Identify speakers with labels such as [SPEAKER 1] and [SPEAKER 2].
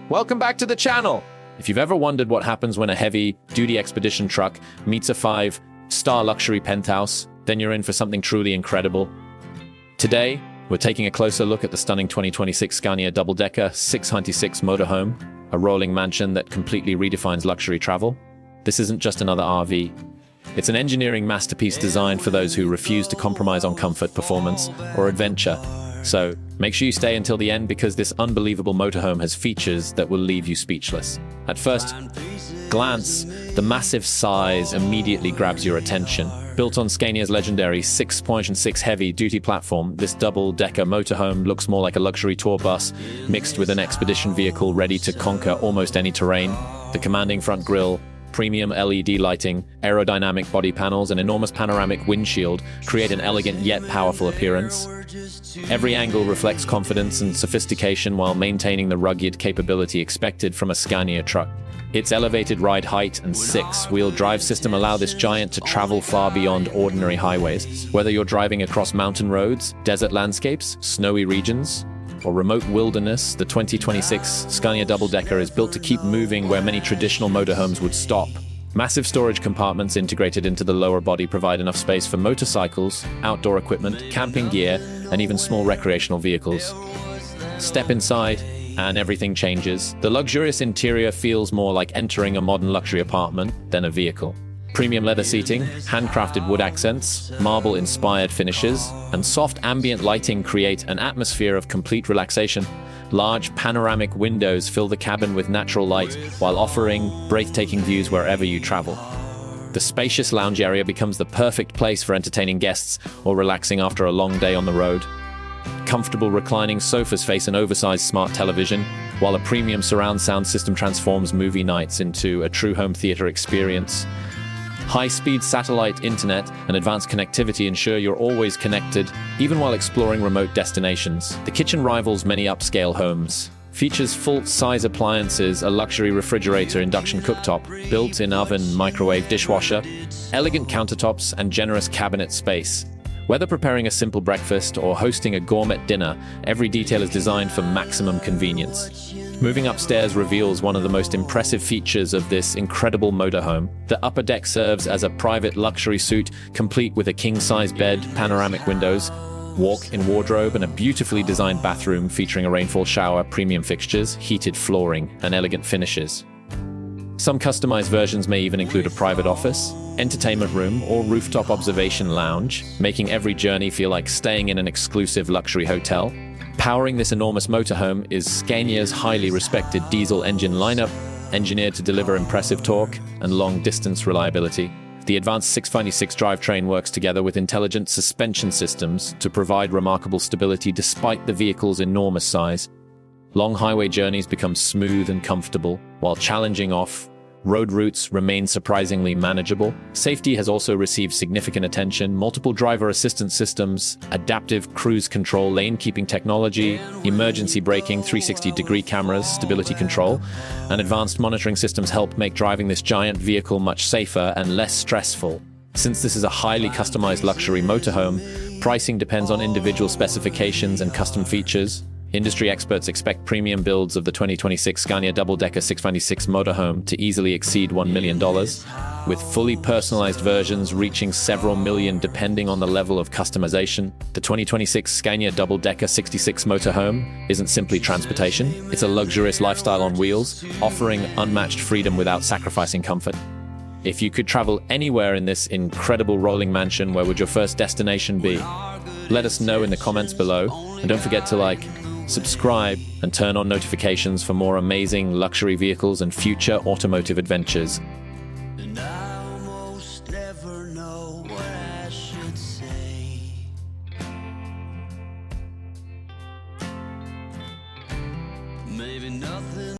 [SPEAKER 1] Welcome back to the channel! If you've ever wondered what happens when a heavy-duty expedition truck meets a 5-star luxury penthouse, then you're in for something truly incredible. Today, we're taking a closer look at the stunning 2026 Scania double-decker 626 motorhome, a rolling mansion that completely redefines luxury travel. This isn't just another RV. It's an engineering masterpiece designed for those who refuse to compromise on comfort, performance, or adventure. So, make sure you stay until the end because this unbelievable motorhome has features that will leave you speechless. At first glance, the massive size immediately grabs your attention. Built on Scania's legendary 6.6 heavy-duty platform, this double-decker motorhome looks more like a luxury tour bus mixed with an expedition vehicle ready to conquer almost any terrain. The commanding front grille, premium LED lighting, aerodynamic body panels, and enormous panoramic windshield create an elegant yet powerful appearance. Every angle reflects confidence and sophistication while maintaining the rugged capability expected from a Scania truck. Its elevated ride height and 6-wheel drive system allow this giant to travel far beyond ordinary highways. Whether you're driving across mountain roads, desert landscapes, snowy regions, or remote wilderness, the 2026 Scania double-decker is built to keep moving where many traditional motorhomes would stop. Massive storage compartments integrated into the lower body provide enough space for motorcycles, outdoor equipment, camping gear, and even small recreational vehicles. Step inside, and everything changes. The luxurious interior feels more like entering a modern luxury apartment than a vehicle. Premium leather seating, handcrafted wood accents, marble-inspired finishes, and soft ambient lighting create an atmosphere of complete relaxation. Large panoramic windows fill the cabin with natural light while offering breathtaking views wherever you travel. The spacious lounge area becomes the perfect place for entertaining guests or relaxing after a long day on the road. Comfortable reclining sofas face an oversized smart television, while a premium surround sound system transforms movie nights into a true home theater experience. High-speed satellite internet and advanced connectivity ensure you're always connected, even while exploring remote destinations. The kitchen rivals many upscale homes. Features full-size appliances, a luxury refrigerator, induction cooktop, built-in oven, microwave, dishwasher, elegant countertops, and generous cabinet space. Whether preparing a simple breakfast or hosting a gourmet dinner, every detail is designed for maximum convenience. Moving upstairs reveals one of the most impressive features of this incredible motorhome. The upper deck serves as a private luxury suite, complete with a king-size bed, panoramic windows, walk-in wardrobe, and a beautifully designed bathroom featuring a rainfall shower, premium fixtures, heated flooring, and elegant finishes. Some customized versions may even include a private office, entertainment room, or rooftop observation lounge, making every journey feel like staying in an exclusive luxury hotel. Powering this enormous motorhome is Scania's highly respected diesel engine lineup, engineered to deliver impressive torque and long-distance reliability. The advanced 626 drivetrain works together with intelligent suspension systems to provide remarkable stability despite the vehicle's enormous size. Long highway journeys become smooth and comfortable, while challenging off-road routes remain surprisingly manageable. Safety has also received significant attention. Multiple driver assistance systems, adaptive cruise control, lane-keeping technology, emergency braking, 360-degree cameras, stability control, and advanced monitoring systems help make driving this giant vehicle much safer and less stressful. Since this is a highly customized luxury motorhome, pricing depends on individual specifications and custom features. Industry experts expect premium builds of the 2026 Scania double-decker 626 motorhome to easily exceed $1 million, with fully personalized versions reaching several million depending on the level of customization. The 2026 Scania double-decker 66 motorhome isn't simply transportation, it's a luxurious lifestyle on wheels, offering unmatched freedom without sacrificing comfort. If you could travel anywhere in this incredible rolling mansion, where would your first destination be? Let us know in the comments below, and don't forget to like, subscribe, and turn on notifications for more amazing luxury vehicles and future automotive adventures.